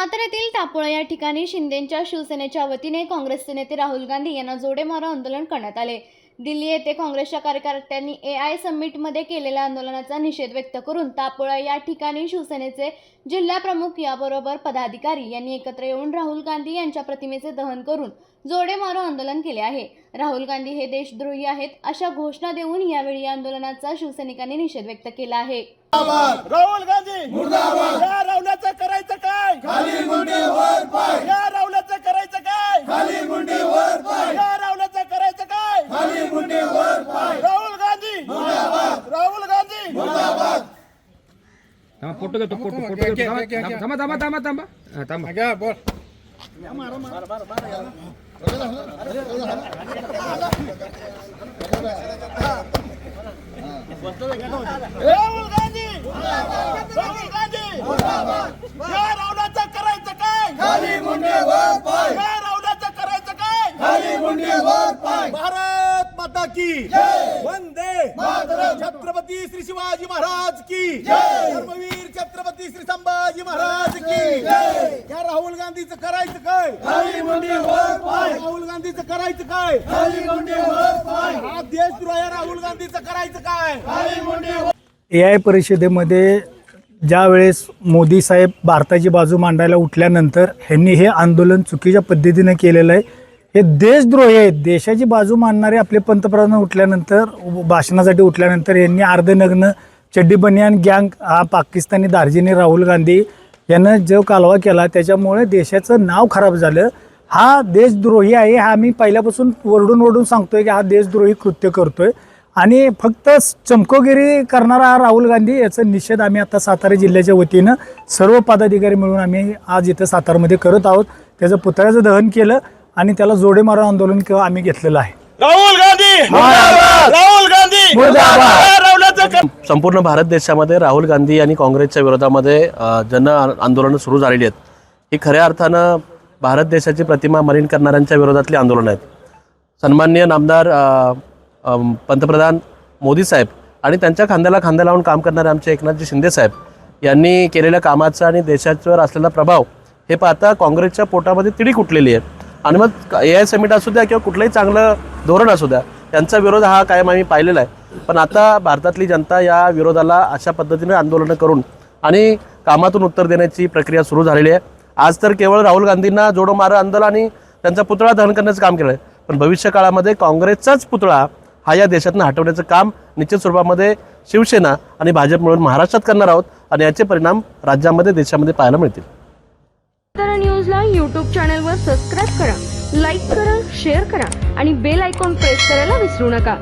साताऱ्यातील टापोळा या ठिकाणी शिंदेंच्या शिवसेनेच्या वतीने काँग्रेसचे नेते राहुल गांधी यांना जोडेमारो आंदोलन करण्यात आले। दिल्ली येथे काँग्रेसच्या कार्यकर्त्यांनी AI समिटमध्ये केलेल्या आंदोलनाचा निषेध व्यक्त करून टापोळा या ठिकाणी शिवसेनेचे जिल्हा प्रमुख याबरोबर पदाधिकारी यांनी एकत्र येऊन राहुल गांधी यांच्या प्रतिमेचे दहन करून जोडेमारो आंदोलन केले आहे। राहुल गांधी हे देशद्रोही आहेत अशा घोषणा देऊन यावेळी या आंदोलनाचा शिवसैनिकांनी निषेध व्यक्त केला आहे। राहुल गांधी मुर्दाबाद। या राहुलाचं करायचं काय? खाली मुंडी वर पाय। या राहुलाचं करायचं काय? खाली मुंडी वर पाय। या राहुलाचं करायचं काय? खाली मुंडी वर पाय। राहुल गांधी मुर्दाबाद। राहुल गांधी मुर्दाबाद। फोटो घेतो थांबा घ्या बोल। राहुल गांधी राहुल गांधी या राहुलाचं करायचं काय? खाली मुंडी वर पाय। या राहुलाचं करायचं काय? खाली मुंडी वर पाय। भारत माता की जय। वंदे मातरम। छत्रपती श्री शिवाजी महाराज की जय। धर्मवीर छत्रपती श्री संभाजी महाराज की जय। या राहुल गांधीचं करायचं काय? खाली मुंडी वर पाय। राहुल गांधीचं करायचं काय? खाली मुंडी वर पाय। हा देशद्रोह आहे, राहुल गांधीचं करायचं काय? खाली मुंडी वर। AI परिषदेमध्ये ज्या वेळेस मोदी साहेब भारताची बाजू मांडायला उठल्यानंतर ह्यांनी हे आंदोलन चुकीच्या पद्धतीने केलेलं आहे। हे देशद्रोही आहेत। देशाची बाजू मांडणारे आपले पंतप्रधान उठल्यानंतर भाषणासाठी उठल्यानंतर यांनी अर्धनग्न चड्डी बनियान गँग हा पाकिस्तानी दार्जिनी राहुल गांधी यानं जो कालवा केला त्याच्यामुळे देशाचं नाव खराब झालं। हा देशद्रोही आहे। हा आम्ही पहिल्यापासून ओरडून सांगतोय की हा देशद्रोही कृत्य करतोय आणि फक्त चमकोगिरी करणारा हा राहुल गांधी याचा निषेध आम्ही आता सातारा जिल्ह्याच्या वतीनं सर्व पदाधिकारी मिळून आम्ही आज इथं सातारमध्ये करत आहोत। त्याचं पुतळ्याचं दहन केलं आणि त्याला जोडेमारो आंदोलन आम्ही घेतलेलं आहे। राहुल गांधी राहुल गांधी राहुलाचं संपूर्ण भारत देशामध्ये राहुल गांधी आणि काँग्रेसच्या विरोधामध्ये जन आंदोलनं सुरू झालेली आहेत। ही खऱ्या अर्थानं भारत देशाची प्रतिमा मलिन करणाऱ्यांच्या विरोधातली आंदोलन आहेत। सन्माननीय नामदार पंतप्रधान मोदी साहेब आणि त्यांच्या खांद्याला खांदा लावून काम करणारे आमचे एकनाथजी शिंदे साहेब यांनी केलेल्या कामाचा आणि देशावर असलेला प्रभाव हे पाहता काँग्रेसच्या पोटामध्ये तिडीक उठलेली आहे। आणि मग AI समिट असू द्या किंवा कुठलंही चांगलं धोरण असू द्या त्यांचा विरोध हा कायम आम्ही पाहिलेला आहे। पण आता भारतातली जनता या विरोधाला अशा पद्धतीने आंदोलनं करून आणि कामातून उत्तर देण्याची प्रक्रिया सुरू झालेली आहे। आज तर केवळ राहुल गांधींना जोडमारो आंदोलन आणि त्यांचा पुतळा दहन करण्याचं काम केलं आहे, पण भविष्य काळामध्ये काँग्रेसचाच पुतळा हा या देशातनं हटवण्याचं काम निश्चित स्वरूपामध्ये शिवसेना आणि भाजप मिळून महाराष्ट्रात करणार आहोत आणि याचे परिणाम राज्यामध्ये देशामध्ये पाहायला मिळतील। सातारा न्यूजला YouTube चॅनलवर सबस्क्राईब करा, लाईक करा, शेअर करा आणि बेल आयकॉन प्रेस करायला विसरू नका।